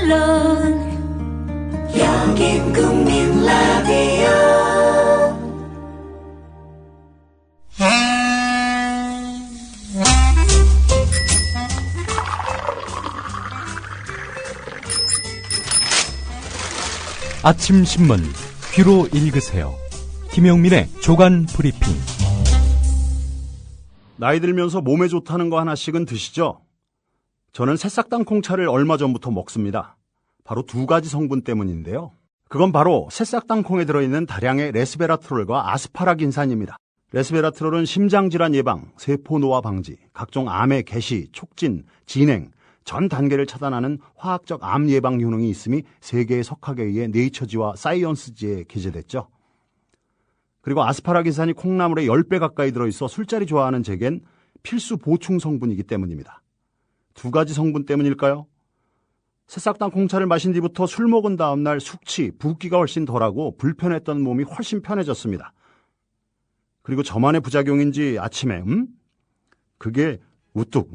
물론 여긴 국민 라디오. 아침 신문 귀로 읽으세요. 김용민의 조간 브리핑. 나이 들면서 몸에 좋다는 거 하나씩은 드시죠? 저는 새싹 땅콩차를 얼마 전부터 먹습니다. 바로 두 가지 성분 때문인데요. 그건 바로 새싹 땅콩에 들어있는 다량의 레스베라트롤과 아스파라긴산입니다. 레스베라트롤은 심장질환 예방, 세포 노화 방지, 각종 암의 개시, 촉진, 진행, 전 단계를 차단하는 화학적 암 예방 효능이 있음이 세계의 석학에 의해 네이처지와 사이언스지에 게재됐죠. 그리고 아스파라긴산이 콩나물에 10배 가까이 들어있어 술자리 좋아하는 제겐 필수 보충 성분이기 때문입니다. 두 가지 성분 때문일까요? 새싹 땅콩차를 마신 뒤부터 술 먹은 다음 날 숙취, 붓기가 훨씬 덜하고 불편했던 몸이 훨씬 편해졌습니다. 그리고 저만의 부작용인지 아침에 그게 우뚝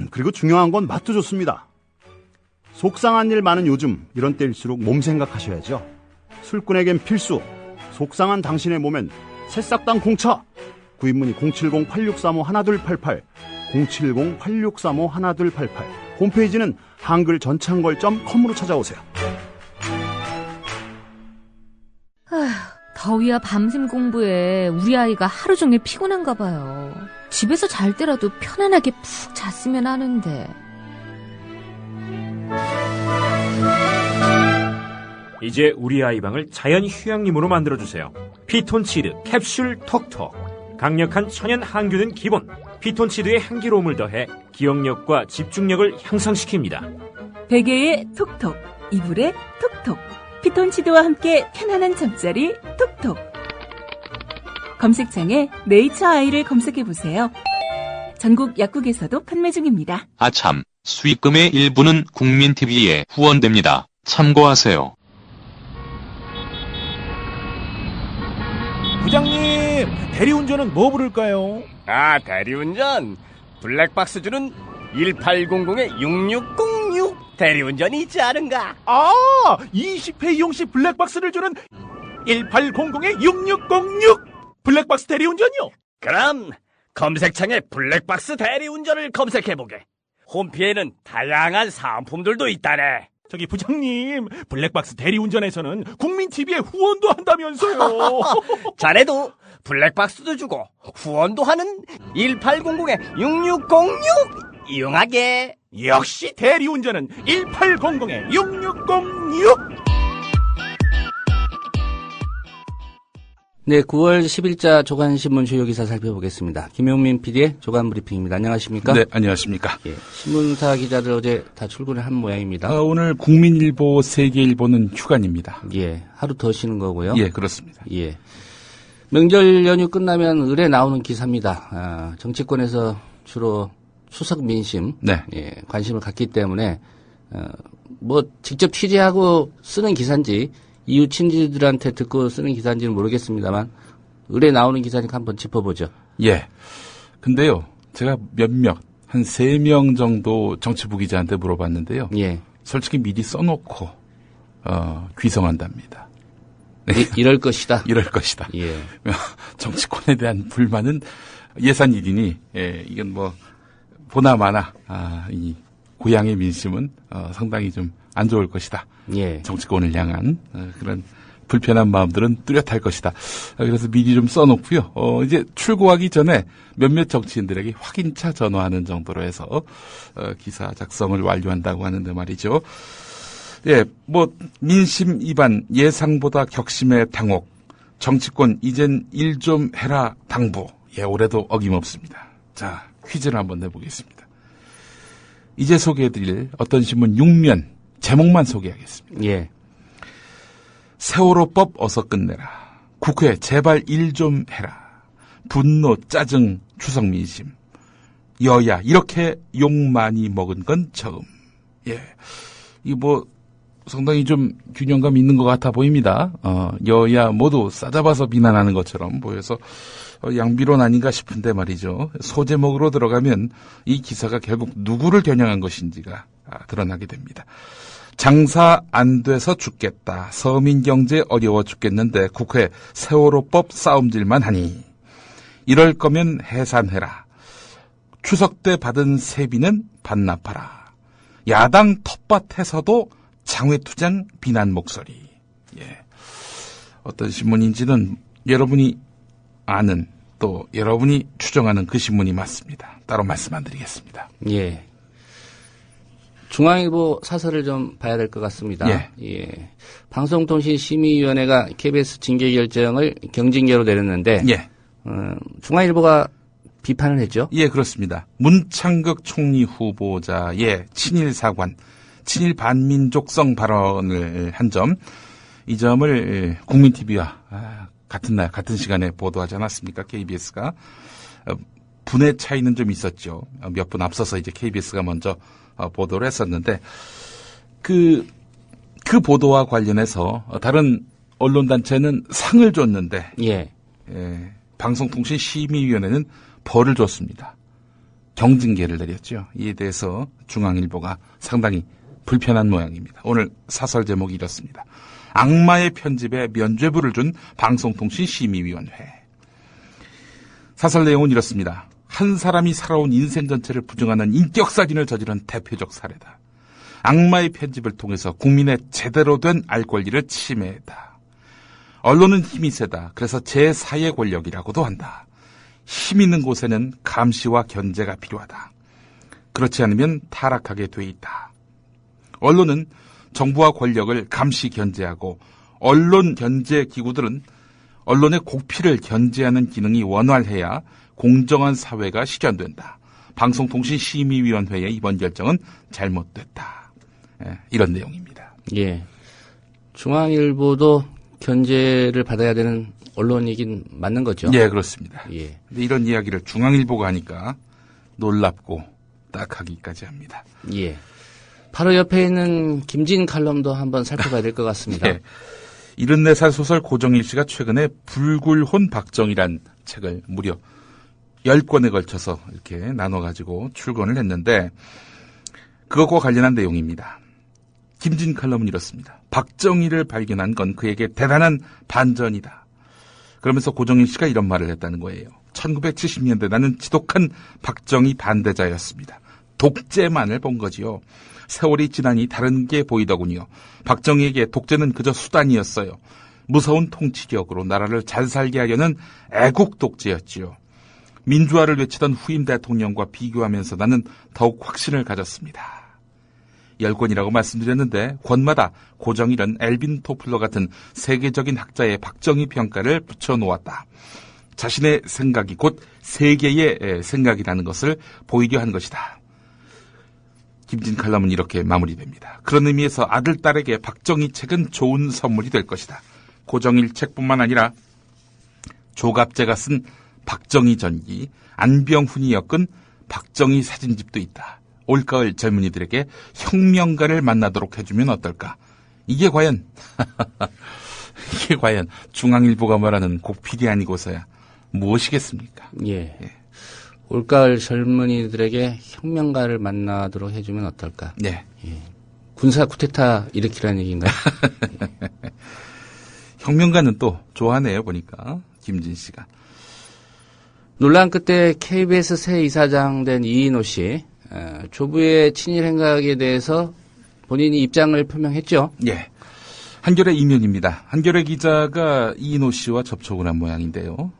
그리고 중요한 건 맛도 좋습니다. 속상한 일 많은 요즘 이런 때일수록 몸 생각하셔야죠. 술꾼에겐 필수, 속상한 당신의 몸엔 새싹 땅콩차. 구입문의 070-8635-1288 070-8635-1288 홈페이지는 한글전창걸.com으로 찾아오세요. 아휴, 더위야 밤샘 공부에 우리 아이가 하루 종일 피곤한가 봐요. 집에서 잘 때라도 편안하게 푹 잤으면 하는데. 이제 우리 아이 방을 자연 휴양림으로 만들어주세요. 피톤치드 캡슐 톡톡. 강력한 천연 항균은 기본. 피톤치드의 향기로움을 더해 기억력과 집중력을 향상시킵니다. 베개에 톡톡, 이불에 톡톡. 피톤치드와 함께 편안한 잠자리 톡톡. 검색창에 네이처 아이를 검색해보세요. 전국 약국에서도 판매 중입니다. 아참, 수익금의 일부는 국민TV에 후원됩니다. 참고하세요. 부장님, 대리운전은 뭐 부를까요? 대리운전 블랙박스 주는 1800-6606 대리운전이 있지 않은가? 20회 이용시 블랙박스를 주는 1800-6606 블랙박스 대리운전이요? 그럼 검색창에 블랙박스 대리운전을 검색해보게. 홈피에는 다양한 상품들도 있다네. 저기 부장님, 블랙박스 대리운전에서는 국민TV에 후원도 한다면서요. 자네도 블랙박스도 주고 후원도 하는 1800-6606 이용하게. 역시 대리운전은 1800-6606. 네, 9월 10일자 조간신문 주요 기사 살펴보겠습니다. 김용민 PD의 조간 브리핑입니다. 안녕하십니까? 네, 안녕하십니까? 예, 신문사 기자들 어제 다 출근을 한 모양입니다. 오늘 국민일보, 세계일보는 휴관입니다. 예, 하루 더 쉬는 거고요. 예, 그렇습니다. 예. 명절 연휴 끝나면 을에 나오는 기사입니다. 정치권에서 주로 추석 민심, 네. 예, 관심을 갖기 때문에 뭐 직접 취재하고 쓰는 기사인지 이웃 친지들한테 듣고 쓰는 기사인지는 모르겠습니다만 을에 나오는 기사니까 한번 짚어보죠. 예. 근데요, 제가 한 3명 정도 정치부 기자한테 물어봤는데요. 예. 솔직히 미리 써놓고 귀성한답니다. 이럴 것이다. 이럴 것이다. 예. 정치권에 대한 불만은 예산 일이니, 예, 이건 뭐 보나마나 이 고향의 민심은 상당히 좀 안 좋을 것이다. 예. 정치권을 향한 그런 불편한 마음들은 뚜렷할 것이다. 그래서 미리 좀 써놓고요. 이제 출고하기 전에 몇몇 정치인들에게 확인차 전화하는 정도로 해서 기사 작성을 완료한다고 하는데 말이죠. 예, 뭐 민심 위반, 예상보다 격심의 당혹, 정치권 이젠 일 좀 해라 당부. 예, 올해도 어김없습니다. 자, 퀴즈를 한번 내보겠습니다. 이제 소개해드릴 어떤 신문 6면 제목만 소개하겠습니다. 예. 세월호법 어서 끝내라. 국회 제발 일 좀 해라. 분노, 짜증, 추석 민심. 여야 이렇게 욕 많이 먹은 건 처음. 예, 이 뭐 상당히 좀 균형감 있는 것 같아 보입니다. 여야 모두 싸잡아서 비난하는 것처럼 보여서 양비론 아닌가 싶은데 말이죠. 소제목으로 들어가면 이 기사가 결국 누구를 겨냥한 것인지가 드러나게 됩니다. 장사 안 돼서 죽겠다. 서민 경제 어려워 죽겠는데 국회 세월호법 싸움질만 하니. 이럴 거면 해산해라. 추석 때 받은 세비는 반납하라. 야당 텃밭에서도 장외투쟁 비난 목소리. 예. 어떤 신문인지는 여러분이 아는 또 여러분이 추정하는 그 신문이 맞습니다. 따로 말씀 안 드리겠습니다. 예. 중앙일보 사설을 좀 봐야 될 것 같습니다. 예. 방송통신심의위원회가 KBS 징계 결정을 경징계로 내렸는데, 예. 중앙일보가 비판을 했죠? 예, 그렇습니다. 문창극 총리 후보자의 친일 사관, 친일 반민족성 발언을 한 점, 이 점을 국민TV와 같은 날, 같은 시간에 보도하지 않았습니까? KBS가. 분의 차이는 좀 있었죠. 몇 분 앞서서 이제 KBS가 먼저 보도를 했었는데, 그 보도와 관련해서 다른 언론단체는 상을 줬는데, 예. 방송통신심의위원회는 벌을 줬습니다. 경징계를 내렸죠. 이에 대해서 중앙일보가 상당히 불편한 모양입니다. 오늘 사설 제목이 이렇습니다. 악마의 편집에 면죄부를 준 방송통신심의위원회. 사설 내용은 이렇습니다. 한 사람이 살아온 인생 전체를 부정하는 인격살인을 저지른 대표적 사례다. 악마의 편집을 통해서 국민의 제대로 된 알 권리를 침해했다. 언론은 힘이 세다. 그래서 제4의 권력이라고도 한다. 힘 있는 곳에는 감시와 견제가 필요하다. 그렇지 않으면 타락하게 돼 있다. 언론은 정부와 권력을 감시 견제하고 언론 견제 기구들은 언론의 곡피를 견제하는 기능이 원활해야 공정한 사회가 실현된다. 방송통신심의위원회의 이번 결정은 잘못됐다. 이런 내용입니다. 예. 중앙일보도 견제를 받아야 되는 언론이긴 맞는 거죠? 예, 그렇습니다. 예. 근데 이런 이야기를 중앙일보가 하니까 놀랍고 딱하기까지 합니다. 예. 바로 옆에 있는 김진 칼럼도 한번 살펴봐야 될 것 같습니다. 예. 74살 소설 고정일 씨가 최근에 불굴혼 박정희란 책을 무려 10권에 걸쳐서 이렇게 나눠가지고 출간을 했는데 그것과 관련한 내용입니다. 김진 칼럼은 이렇습니다. 박정희를 발견한 건 그에게 대단한 반전이다. 그러면서 고정일 씨가 이런 말을 했다는 거예요. 1970년대 나는 지독한 박정희 반대자였습니다. 독재만을 본 거지요. 세월이 지나니 다른 게 보이더군요. 박정희에게 독재는 그저 수단이었어요. 무서운 통치력으로 나라를 잘 살게 하려는 애국 독재였지요. 민주화를 외치던 후임 대통령과 비교하면서 나는 더욱 확신을 가졌습니다. 10권이라고 말씀드렸는데 권마다 고정일은 엘빈 토플러 같은 세계적인 학자의 박정희 평가를 붙여놓았다. 자신의 생각이 곧 세계의 생각이라는 것을 보이려 한 것이다. 김진 칼럼은 이렇게 마무리됩니다. 그런 의미에서 아들, 딸에게 박정희 책은 좋은 선물이 될 것이다. 고정일 책뿐만 아니라 조갑제가 쓴 박정희 전기, 안병훈이 엮은 박정희 사진집도 있다. 올가을 젊은이들에게 혁명가를 만나도록 해주면 어떨까? 이게 과연 중앙일보가 말하는 곡필이 아니고서야 무엇이겠습니까? 예. 올가을 젊은이들에게 혁명가를 만나도록 해주면 어떨까? 네. 예. 군사 쿠데타 일으키라는 얘기인가요? 혁명가는 또 좋아하네요, 보니까. 김진 씨가. 논란 끝에 KBS 새 이사장 된 이인호 씨, 조부의 친일 행각에 대해서 본인이 입장을 표명했죠? 예. 한겨레 이면입니다. 한겨레 기자가 이인호 씨와 접촉을 한 모양인데요.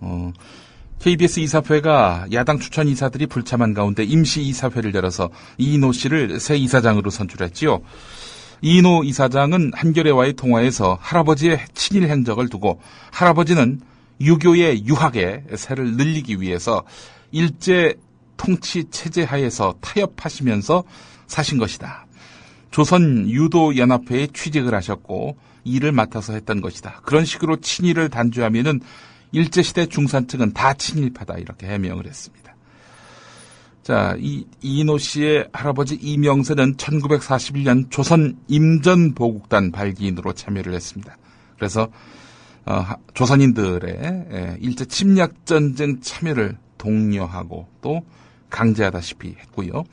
KBS 이사회가 야당 추천 이사들이 불참한 가운데 임시 이사회를 열어서 이인호 씨를 새 이사장으로 선출했지요. 이인호 이사장은 한겨레와의 통화에서 할아버지의 친일 행적을 두고 할아버지는 유교의 유학에 세를 늘리기 위해서 일제 통치 체제 하에서 타협하시면서 사신 것이다. 조선 유도연합회에 취직을 하셨고 일을 맡아서 했던 것이다. 그런 식으로 친일을 단죄하면은 일제시대 중산층은 다 친일파다 이렇게 해명을 했습니다. 자, 이인호 씨의 할아버지 이명세는 1941년 조선 임전보국단 발기인으로 참여를 했습니다. 그래서 조선인들의 일제 침략전쟁 참여를 독려하고 또 강제하다시피 했고요.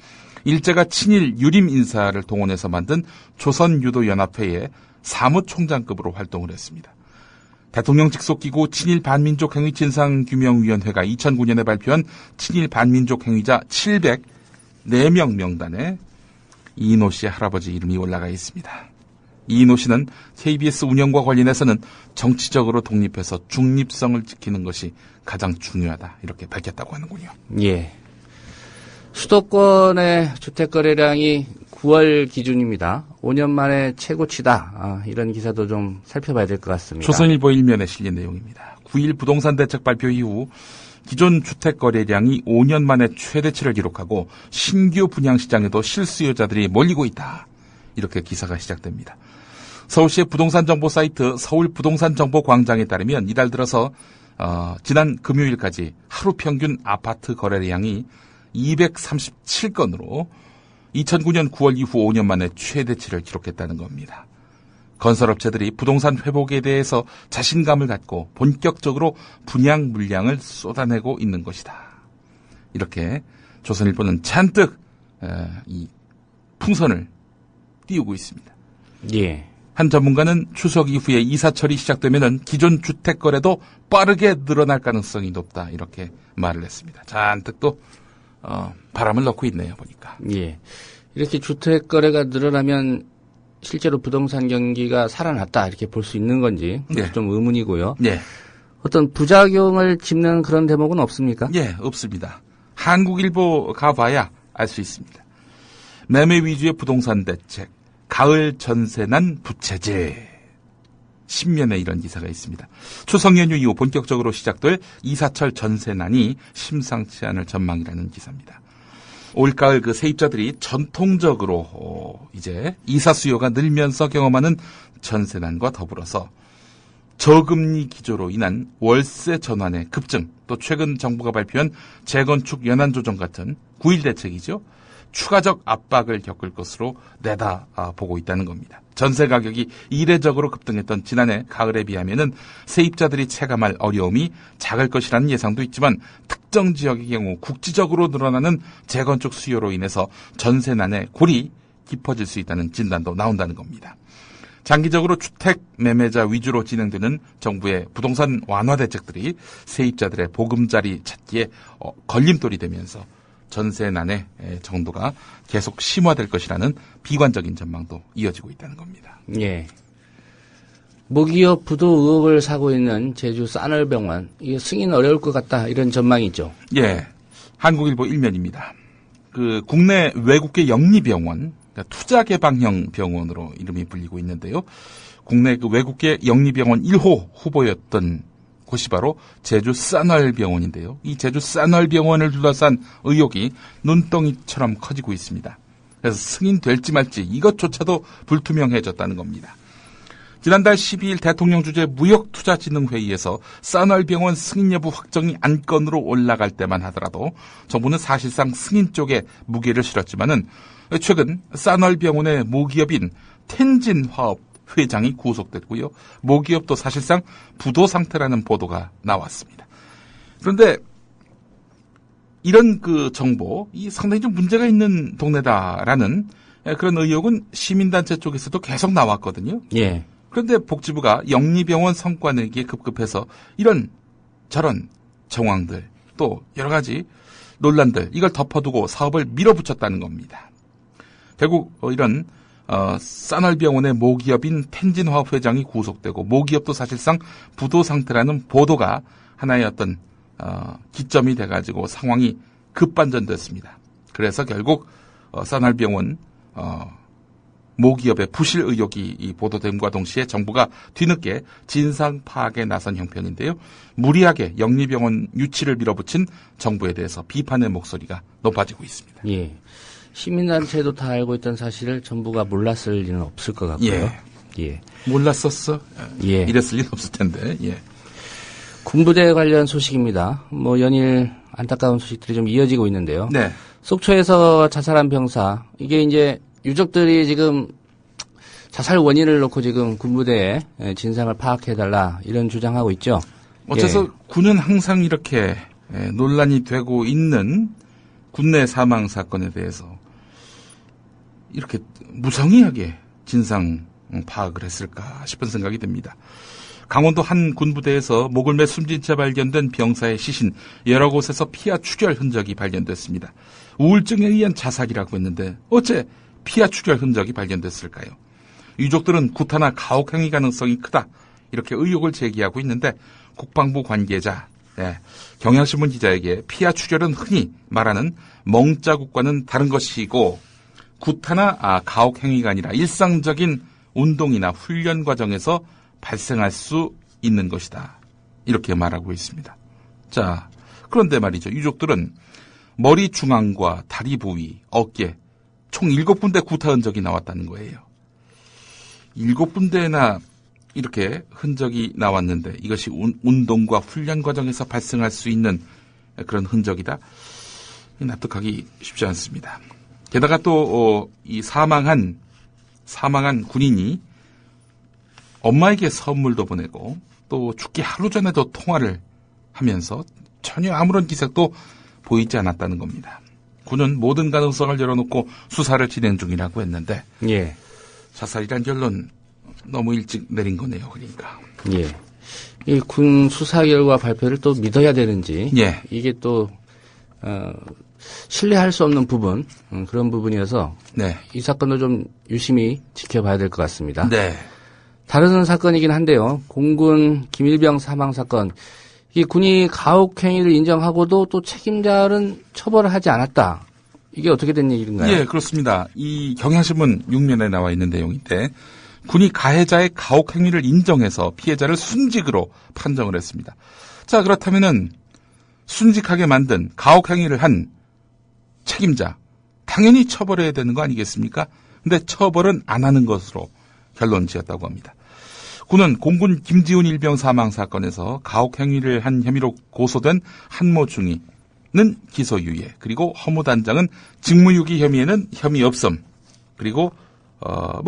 일제가 친일 유림 인사를 동원해서 만든 조선유도연합회의 사무총장급으로 활동을 했습니다. 대통령 직속기구 친일 반민족 행위 진상규명위원회가 2009년에 발표한 친일 반민족 행위자 704명 명단에 이인호 씨의 할아버지 이름이 올라가 있습니다. 이인호 씨는 KBS 운영과 관련해서는 정치적으로 독립해서 중립성을 지키는 것이 가장 중요하다 이렇게 밝혔다고 하는군요. 예. 수도권의 주택 거래량이 9월 기준입니다. 5년 만에 최고치다. 이런 기사도 좀 살펴봐야 될 것 같습니다. 조선일보 1면에 실린 내용입니다. 9일 부동산 대책 발표 이후 기존 주택 거래량이 5년 만에 최대치를 기록하고 신규 분양 시장에도 실수요자들이 몰리고 있다. 이렇게 기사가 시작됩니다. 서울시의 부동산 정보 사이트 서울부동산정보광장에 따르면 이달 들어서 지난 금요일까지 하루 평균 아파트 거래량이 237건으로 2009년 9월 이후 5년 만에 최대치를 기록했다는 겁니다. 건설업체들이 부동산 회복에 대해서 자신감을 갖고 본격적으로 분양 물량을 쏟아내고 있는 것이다. 이렇게 조선일보는 잔뜩 이 풍선을 띄우고 있습니다. 예. 한 전문가는 추석 이후에 이사철이 시작되면 기존 주택 거래도 빠르게 늘어날 가능성이 높다. 이렇게 말을 했습니다. 잔뜩 또 바람을 넣고 있네요, 보니까. 예. 이렇게 주택 거래가 늘어나면 실제로 부동산 경기가 살아났다 이렇게 볼 수 있는 건지 예. 좀 의문이고요. 예. 어떤 부작용을 짚는 그런 대목은 없습니까? 예, 없습니다. 한국일보 가봐야 알 수 있습니다. 매매 위주의 부동산 대책, 가을 전세난 부채질. 10면에 이런 기사가 있습니다. 추석 연휴 이후 본격적으로 시작될 이사철 전세난이 심상치 않을 전망이라는 기사입니다. 올가을 그 세입자들이 전통적으로 이제 이사 수요가 늘면서 경험하는 전세난과 더불어서 저금리 기조로 인한 월세 전환의 급증, 또 최근 정부가 발표한 재건축 연한 조정 같은 9.1 대책이죠. 추가적 압박을 겪을 것으로 내다보고 있다는 겁니다. 전세 가격이 이례적으로 급등했던 지난해 가을에 비하면은 세입자들이 체감할 어려움이 작을 것이라는 예상도 있지만 특정 지역의 경우 국지적으로 늘어나는 재건축 수요로 인해서 전세난의 골이 깊어질 수 있다는 진단도 나온다는 겁니다. 장기적으로 주택 매매자 위주로 진행되는 정부의 부동산 완화 대책들이 세입자들의 보금자리 찾기에 걸림돌이 되면서 전세난의 정도가 계속 심화될 것이라는 비관적인 전망도 이어지고 있다는 겁니다. 예. 모기업 부도 의혹을 사고 있는 제주 싸늘병원, 이게 승인 어려울 것 같다 이런 전망이죠. 예. 한국일보 1면입니다. 그 국내 외국계 영리병원, 그러니까 투자개방형 병원으로 이름이 불리고 있는데요. 국내 그 외국계 영리병원 1호 후보였던 곳이 바로 제주 싸널병원인데요. 이 제주 싸널병원을 둘러싼 의혹이 눈덩이처럼 커지고 있습니다. 그래서 승인될지 말지 이것조차도 불투명해졌다는 겁니다. 지난달 12일 대통령 주재 무역투자진흥회의에서 싸널병원 승인 여부 확정이 안건으로 올라갈 때만 하더라도 정부는 사실상 승인 쪽에 무게를 실었지만은 최근 싸널병원의 모기업인 텐진화업 회장이 구속됐고요. 모기업도 사실상 부도 상태라는 보도가 나왔습니다. 그런데 이런 그 정보, 이 상당히 좀 문제가 있는 동네다라는 그런 의혹은 시민단체 쪽에서도 계속 나왔거든요. 예. 그런데 복지부가 영리병원 성과 내기에 급급해서 이런 저런 정황들 또 여러 가지 논란들 이걸 덮어두고 사업을 밀어붙였다는 겁니다. 결국 이런 싸널병원의 모기업인 텐진화업 회장이 구속되고 모기업도 사실상 부도 상태라는 보도가 하나의 어떤 기점이 돼가지고 상황이 급반전됐습니다. 그래서 결국 싸널병원 모기업의 부실 의혹이 보도됨과 동시에 정부가 뒤늦게 진상 파악에 나선 형편인데요. 무리하게 영리병원 유치를 밀어붙인 정부에 대해서 비판의 목소리가 높아지고 있습니다. 예. 시민단체도 다 알고 있던 사실을 정부가 몰랐을 리는 없을 것 같고요. 예. 예. 몰랐었어. 예. 이랬을 리는 없을 텐데. 예. 군부대 관련 소식입니다. 연일 안타까운 소식들이 좀 이어지고 있는데요. 네. 속초에서 자살한 병사, 이게 이제 유족들이 지금 자살 원인을 놓고 지금 군부대에 진상을 파악해달라 이런 주장하고 있죠. 어째서 군은 항상 이렇게 논란이 되고 있는 군내 사망 사건에 대해서 이렇게 무성의하게 진상 파악을 했을까 싶은 생각이 듭니다. 강원도 한 군부대에서 목을 매 숨진 채 발견된 병사의 시신 여러 곳에서 피와 출혈 흔적이 발견됐습니다. 우울증에 의한 자살이라고 했는데 어째 피와 출혈 흔적이 발견됐을까요? 유족들은 구타나 가혹 행위 가능성이 크다 이렇게 의혹을 제기하고 있는데 국방부 관계자 경향신문 기자에게 피와 출혈은 흔히 말하는 멍자국과는 다른 것이고 구타나 가혹 행위가 아니라 일상적인 운동이나 훈련 과정에서 발생할 수 있는 것이다. 이렇게 말하고 있습니다. 자, 그런데 말이죠. 유족들은 머리 중앙과 다리 부위, 어깨 총 7군데 구타 흔적이 나왔다는 거예요. 7군데나 이렇게 흔적이 나왔는데 이것이 운동과 훈련 과정에서 발생할 수 있는 그런 흔적이다. 납득하기 쉽지 않습니다. 게다가 또 이 사망한 군인이 엄마에게 선물도 보내고 또 죽기 하루 전에도 통화를 하면서 전혀 아무런 기색도 보이지 않았다는 겁니다. 군은 모든 가능성을 열어놓고 수사를 진행 중이라고 했는데 예. 자살이란 결론 너무 일찍 내린 거네요. 그러니까. 예. 이 군 수사 결과 발표를 또 믿어야 되는지 예. 이게 또 신뢰할 수 없는 부분 그런 부분이어서 네. 이 사건도 좀 유심히 지켜봐야 될 것 같습니다. 네. 다른 사건이긴 한데요. 공군 김일병 사망 사건. 이 군이 가혹 행위를 인정하고도 또 책임자는 처벌을 하지 않았다. 이게 어떻게 된 얘기인가요? 예, 그렇습니다. 이 경향신문 6면에 나와 있는 내용인데 군이 가해자의 가혹 행위를 인정해서 피해자를 순직으로 판정을 했습니다. 자, 그렇다면은 순직하게 만든 가혹 행위를 한 책임자 당연히 처벌해야 되는 거 아니겠습니까? 근데 처벌은 안 하는 것으로 결론 지었다고 합니다. 군은 공군 김지훈 일병 사망 사건에서 가혹 행위를 한 혐의로 고소된 한모 중위는 기소유예, 그리고 허무 단장은 직무유기 혐의에는 혐의 없음, 그리고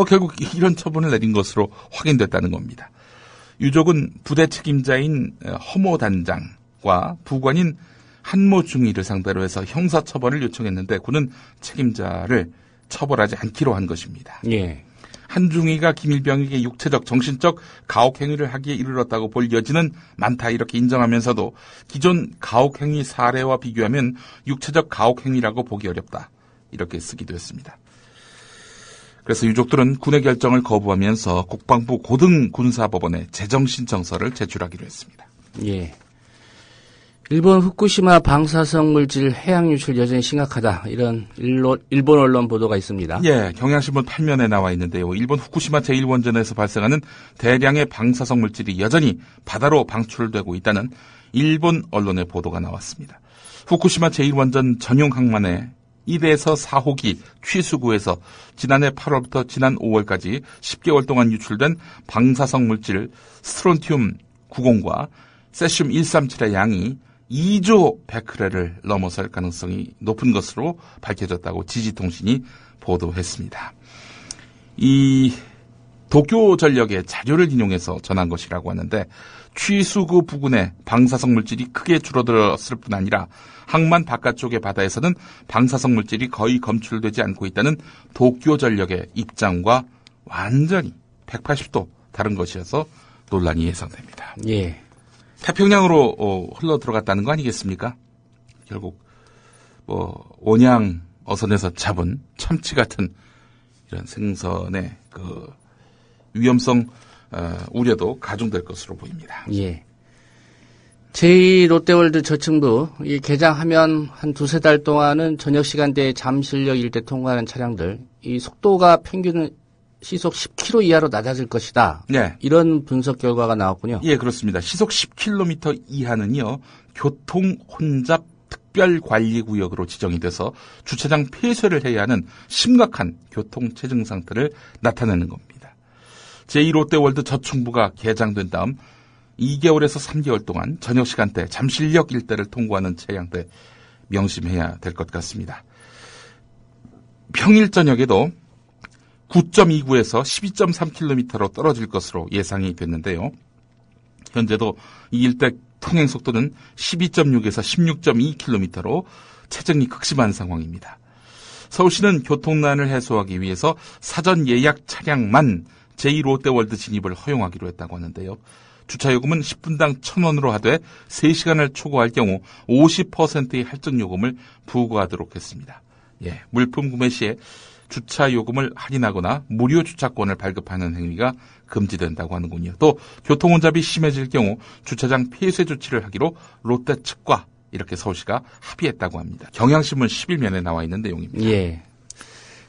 결국 이런 처분을 내린 것으로 확인됐다는 겁니다. 유족은 부대 책임자인 허모 단장과 부관인 한모 중위를 상대로 해서 형사처벌을 요청했는데 군은 책임자를 처벌하지 않기로 한 것입니다. 예. 한중위가 김일병에게 육체적, 정신적 가혹행위를 하기에 이르렀다고 볼 여지는 많다 이렇게 인정하면서도 기존 가혹행위 사례와 비교하면 육체적 가혹행위라고 보기 어렵다 이렇게 쓰기도 했습니다. 그래서 유족들은 군의 결정을 거부하면서 국방부 고등군사법원에 재정신청서를 제출하기로 했습니다. 예. 일본 후쿠시마 방사성 물질 해양 유출 여전히 심각하다. 이런 일본 언론 보도가 있습니다. 예, 경향신문 8면에 나와 있는데요. 일본 후쿠시마 제1원전에서 발생하는 대량의 방사성 물질이 여전히 바다로 방출되고 있다는 일본 언론의 보도가 나왔습니다. 후쿠시마 제1원전 전용 항만의 1에서 4호기 취수구에서 지난해 8월부터 지난 5월까지 10개월 동안 유출된 방사성 물질 스트론튬 90과 세슘 137의 양이 2조 베크렐을 넘어설 가능성이 높은 것으로 밝혀졌다고 지지통신이 보도했습니다. 이 도쿄전력의 자료를 인용해서 전한 것이라고 하는데 취수구 부근에 방사성 물질이 크게 줄어들었을 뿐 아니라 항만 바깥쪽의 바다에서는 방사성 물질이 거의 검출되지 않고 있다는 도쿄전력의 입장과 완전히 180도 다른 것이어서 논란이 예상됩니다. 예. 태평양으로 흘러 들어갔다는 거 아니겠습니까? 결국 온양 어선에서 잡은 참치 같은 이런 생선의 그 위험성 우려도 가중될 것으로 보입니다. 예. 제2롯데월드 저층부 개장하면 한 2-3달 동안은 저녁 시간대에 잠실역 일대 통과하는 차량들 이 속도가 평균 시속 10km 이하로 낮아질 것이다. 네. 이런 분석 결과가 나왔군요. 예, 그렇습니다. 시속 10km 이하는요. 교통 혼잡 특별관리구역으로 지정이 돼서 주차장 폐쇄를 해야 하는 심각한 교통체증 상태를 나타내는 겁니다. 제2롯데월드 저층부가 개장된 다음 2개월에서 3개월 동안 저녁 시간대 잠실역 일대를 통과하는 차량들 명심해야 될 것 같습니다. 평일 저녁에도 9.29에서 12.3km로 떨어질 것으로 예상이 됐는데요. 현재도 이 일대 통행 속도는 12.6에서 16.2km로 체증이 극심한 상황입니다. 서울시는 교통난을 해소하기 위해서 사전 예약 차량만 제2롯데월드 진입을 허용하기로 했다고 하는데요. 주차요금은 10분당 1,000원으로 하되 3시간을 초과할 경우 50%의 할증요금을 부과하도록 했습니다. 예, 물품 구매 시에 주차요금을 할인하거나 무료 주차권을 발급하는 행위가 금지된다고 하는군요. 또 교통혼잡이 심해질 경우 주차장 폐쇄 조치를 하기로 롯데 측과 이렇게 서울시가 합의했다고 합니다. 경향신문 11면에 나와 있는 내용입니다. 예.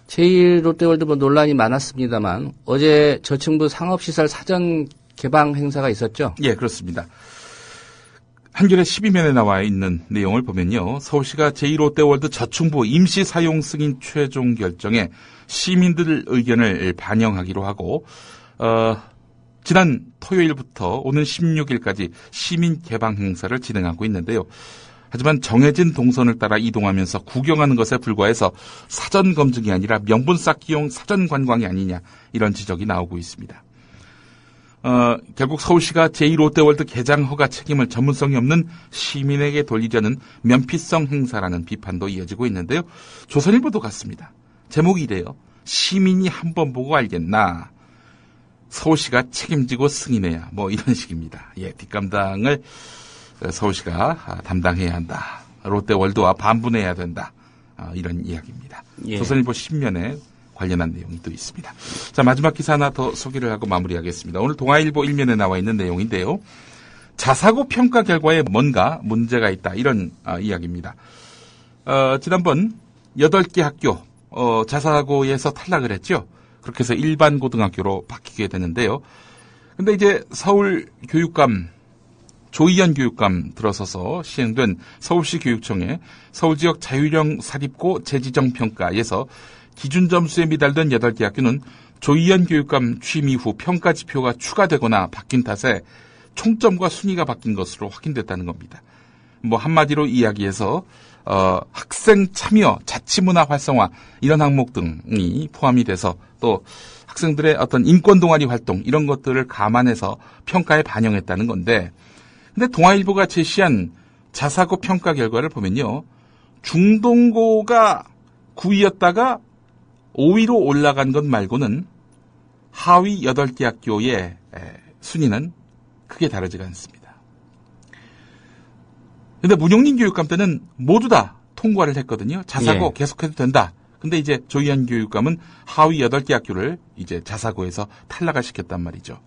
제1롯데월드 논란이 많았습니다만 어제 저층부 상업시설 사전 개방 행사가 있었죠? 예, 그렇습니다. 한겨레 12면에 나와 있는 내용을 보면요. 서울시가 제2롯데월드 저층부 임시 사용 승인 최종 결정에 시민들 의견을 반영하기로 하고 지난 토요일부터 오는 16일까지 시민 개방 행사를 진행하고 있는데요. 하지만 정해진 동선을 따라 이동하면서 구경하는 것에 불과해서 사전 검증이 아니라 명분 쌓기용 사전 관광이 아니냐 이런 지적이 나오고 있습니다. 결국 서울시가 제2롯데월드 개장 허가 책임을 전문성이 없는 시민에게 돌리려는 면피성 행사라는 비판도 이어지고 있는데요. 조선일보도 같습니다. 제목이 이래요. 시민이 한번 보고 알겠나. 서울시가 책임지고 승인해야 뭐 이런 식입니다. 예, 뒷감당을 서울시가 담당해야 한다. 롯데월드와 반분해야 된다. 이런 이야기입니다. 예. 조선일보 10면에 관련한 내용이 또 있습니다. 자, 마지막 기사 하나 더 소개를 하고 마무리하겠습니다. 오늘 동아일보 1면에 나와 있는 내용인데요. 자사고 평가 결과에 뭔가 문제가 있다. 이런 이야기입니다. 지난번 8개 학교 자사고에서 탈락을 했죠. 그렇게 해서 일반 고등학교로 바뀌게 되는데요. 근데 이제 서울 교육감 조희연 교육감 들어서서 시행된 서울시 교육청의 서울지역 자율형 사립고 재지정 평가에서 기준 점수에 미달된 8개 학교는 조희연 교육감 취임 이후 평가 지표가 추가되거나 바뀐 탓에 총점과 순위가 바뀐 것으로 확인됐다는 겁니다. 뭐 한마디로 이야기해서 학생 참여, 자치문화 활성화 이런 항목 등이 포함이 돼서 또 학생들의 어떤 인권 동아리 활동 이런 것들을 감안해서 평가에 반영했다는 건데 근데 동아일보가 제시한 자사고 평가 결과를 보면요. 중동고가 9위였다가 5위로 올라간 것 말고는 하위 8개 학교의 순위는 크게 다르지가 않습니다. 근데 문용린 교육감 때는 모두 다 통과를 했거든요. 자사고 예. 계속해도 된다. 근데 이제 조희연 교육감은 하위 8개 학교를 이제 자사고에서 탈락을 시켰단 말이죠.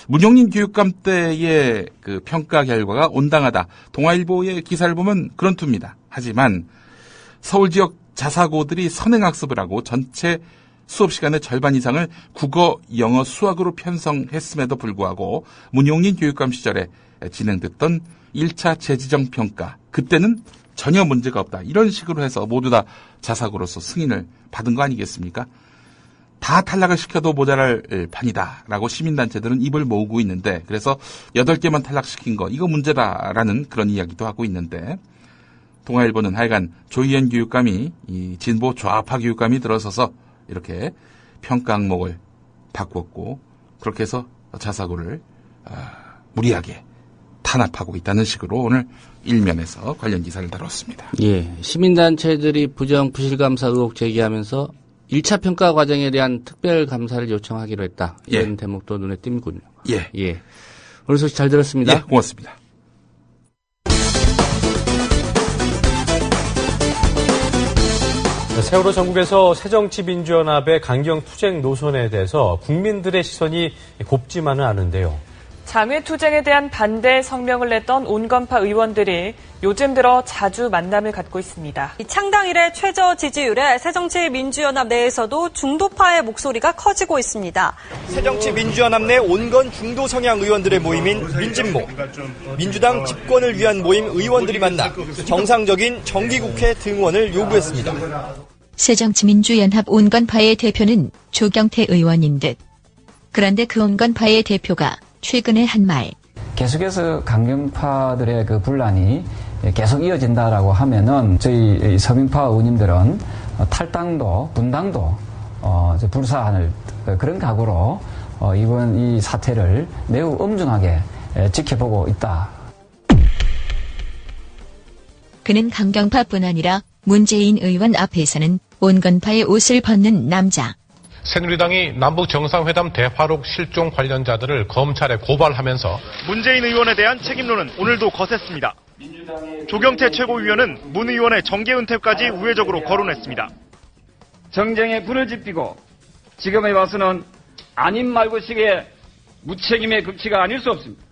문용린 교육감 때의 그 평가 결과가 온당하다. 동아일보의 기사를 보면 그런 투입니다. 하지만 서울 지역 자사고들이 선행학습을 하고 전체 수업 시간의 절반 이상을 국어, 영어, 수학으로 편성했음에도 불구하고 문용린 교육감 시절에 진행됐던 1차 재지정 평가 그때는 전혀 문제가 없다. 이런 식으로 해서 모두 다 자사고로서 승인을 받은 거 아니겠습니까? 다 탈락을 시켜도 모자랄 판이다라고 시민단체들은 입을 모으고 있는데 그래서 8개만 탈락시킨 거 이거 문제다라는 그런 이야기도 하고 있는데 동아일보는 하여간 조희연 교육감이 이 진보 좌파 교육감이 들어서서 이렇게 평가 항목을 바꿨고 그렇게 해서 자사고를 무리하게 탄압하고 있다는 식으로 오늘 일면에서 관련 기사를 다뤘습니다. 예, 시민단체들이 부정 부실감사 의혹 제기하면서 1차 평가 과정에 대한 특별감사를 요청하기로 했다. 이런 대목도 눈에 띄는군요. 예. 예. 오늘 소식 잘 들었습니다. 예, 고맙습니다. 세월호 전국에서 새정치민주연합의 강경투쟁 노선에 대해서 국민들의 시선이 곱지만은 않은데요. 장외투쟁에 대한 반대 성명을 냈던 온건파 의원들이 요즘 들어 자주 만남을 갖고 있습니다. 창당 이래 최저 지지율에 새정치민주연합 내에서도 중도파의 목소리가 커지고 있습니다. 새정치민주연합 내 온건 중도 성향 의원들의 모임인 민진모. 민주당 집권을 위한 모임 의원들이 만나 정상적인 정기국회 등원을 요구했습니다. 새정치민주연합 온건파의 대표는 조경태 의원인 듯. 그런데 그 온건파의 대표가 최근에 한 말. 계속해서 강경파들의 그 분란이 계속 이어진다라고 하면은 저희 서민파 의원님들은 탈당도 분당도 불사할 그런 각오로 이번 이 사태를 매우 엄중하게 지켜보고 있다. 그는 강경파뿐 아니라 문재인 의원 앞에서는 온건파의 옷을 벗는 남자. 새누리당이 남북 정상회담 대화록 실종 관련자들을 검찰에 고발하면서 문재인 의원에 대한 책임론은 오늘도 거셌습니다. 조경태 최고위원은 문 의원의 정계 은퇴까지 우회적으로 거론했습니다. 정쟁에 불을 지피고 지금에 와서는 아님 말고식의 무책임의 극치가 아닐 수 없습니다.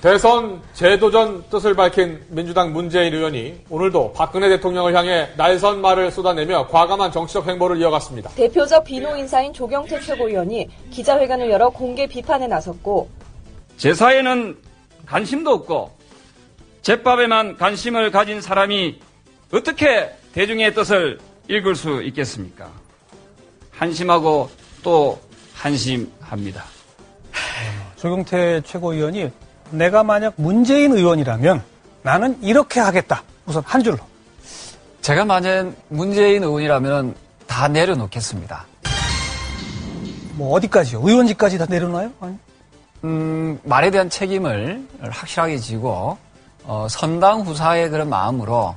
대선 재도전 뜻을 밝힌 민주당 문재인 의원이 오늘도 박근혜 대통령을 향해 날선 말을 쏟아내며 과감한 정치적 행보를 이어갔습니다. 대표적 비노 인사인 조경태 최고위원이 기자회견을 열어 공개 비판에 나섰고 제 사회는 관심도 없고 제밥에만 관심을 가진 사람이 어떻게 대중의 뜻을 읽을 수 있겠습니까? 한심하고 또 한심합니다. 조경태 최고위원이 내가 만약 문재인 의원이라면 나는 이렇게 하겠다. 우선 한 줄로. 제가 만약 문재인 의원이라면 다 내려놓겠습니다. 뭐 어디까지요? 의원직까지 다 내려놔요? 아니? 말에 대한 책임을 확실하게 지고 선당 후사의 그런 마음으로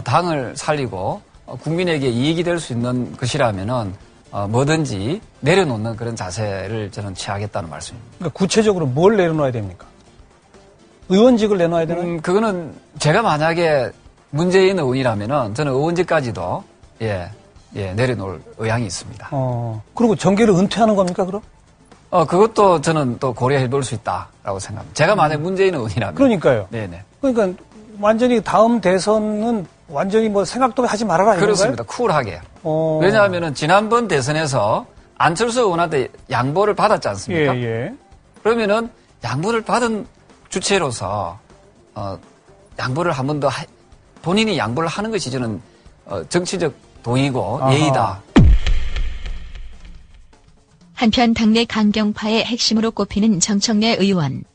당을 살리고 국민에게 이익이 될 수 있는 것이라면은 뭐든지 내려놓는 그런 자세를 저는 취하겠다는 말씀입니다. 그러니까 구체적으로 뭘 내려놔야 됩니까? 의원직을 내놔야 되나요? 그거는 제가 만약에 문재인 의원이라면은 저는 의원직까지도 내려놓을 의향이 있습니다. 그리고 정계를 은퇴하는 겁니까, 그럼? 그것도 저는 또 고려해 볼 수 있다라고 생각합니다. 제가 만약 문재인 의원이라면. 그러니까요. 네네. 그러니까 완전히 다음 대선은 완전히 뭐 생각도 하지 말아라 이런가요? 그렇습니다. 쿨하게. 왜냐하면은 지난번 대선에서 안철수 의원한테 양보를 받았지 않습니까? 예. 그러면은 양보를 받은 주체로서 양보를 한 번 더 본인이 양보를 하는 것이 저는 정치적 도의고 예의다. 한편 당내 강경파의 핵심으로 꼽히는 정청래 의원.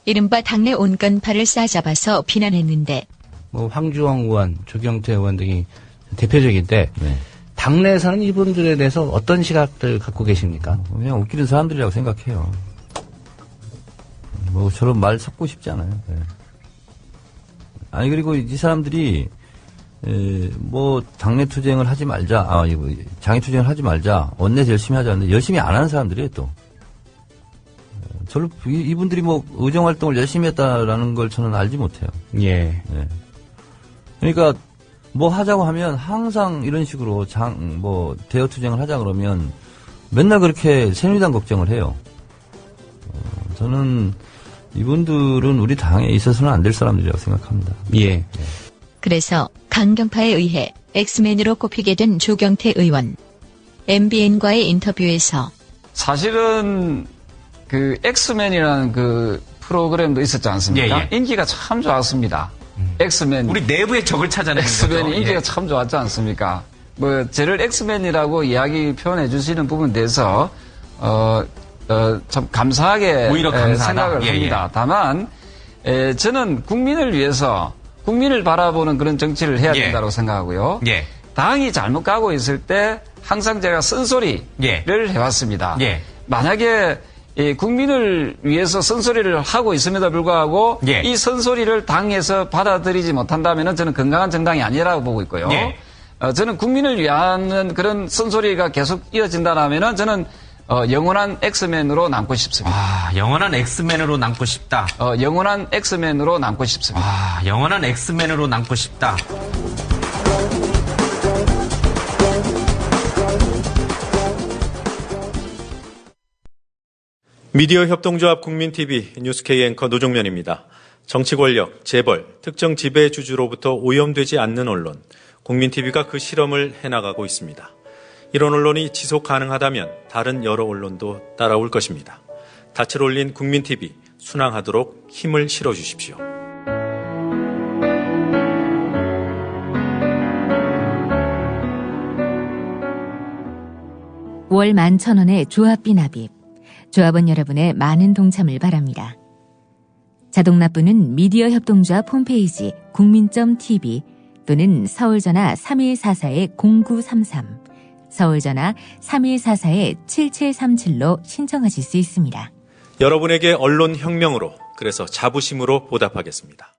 이른바 당내 온건파를 싸잡아서 비난했는데 뭐 황주영 의원, 조경태 의원 등이 대표적인데 당내에서는 이분들에 대해서 어떤 시각들 갖고 계십니까? 그냥 웃기는 사람들이라고 생각해요. 뭐 저런 말 섞고 싶지 않아요. 네. 아니 그리고 이 사람들이 뭐 당내 투쟁을 하지 말자, 장애 투쟁을 하지 말자, 원내에서 열심히 하자는데 열심히 안 하는 사람들이에요 또. 저를 이분들이 뭐 의정 활동을 열심히 했다라는 걸 저는 알지 못해요. 예. 그러니까 뭐 하자고 하면 항상 이런 식으로 대여 투쟁을 하자 그러면 맨날 그렇게 새누리당 걱정을 해요. 저는 이분들은 우리 당에 있어서는 안 될 사람들이라고 생각합니다. 예. 그래서 강경파에 의해 엑스맨으로 꼽히게 된 조경태 의원. MBN과의 인터뷰에서 사실은 그 엑스맨이라는 그 프로그램도 있었지 않습니까? 예. 인기가 참 좋았습니다. 엑스맨. 우리 내부의 적을 찾아내는 엑스맨이 거죠. 인기가 참 좋았지 않습니까? 뭐 저를 엑스맨이라고 이야기 표현해 주시는 부분에 대해서 참 감사하게 오히려 감사하다. 생각을 합니다. 다만 저는 국민을 위해서 국민을 바라보는 그런 정치를 해야 된다고 생각하고요. 당이 잘못 가고 있을 때 항상 제가 쓴소리를 해왔습니다. 만약에 국민을 위해서 쓴소리를 하고 있음에도 불구하고 이 쓴소리를 당에서 받아들이지 못한다면 저는 건강한 정당이 아니라고 보고 있고요. 저는 국민을 위한 그런 쓴소리가 계속 이어진다면 저는 영원한 엑스맨으로 남고 싶습니다. 영원한 엑스맨으로 남고 싶다. 영원한 엑스맨으로 남고 싶습니다. 영원한 엑스맨으로 남고 싶다. 미디어 협동조합 국민TV 뉴스K 앵커 노종면입니다. 정치 권력, 재벌, 특정 지배주주로부터 오염되지 않는 언론, 국민TV가 그 실험을 해나가고 있습니다. 이런 언론이 지속 가능하다면 다른 여러 언론도 따라올 것입니다. 닻을 올린 국민TV, 순항하도록 힘을 실어주십시오. 월 11,000원의 조합비 납입. 조합원 여러분의 많은 동참을 바랍니다. 자동납부는 미디어 협동조합 홈페이지 국민.tv 또는 서울전화 3144-0933, 서울전화 3144-7737로 신청하실 수 있습니다. 여러분에게 언론 혁명으로, 그래서 자부심으로 보답하겠습니다.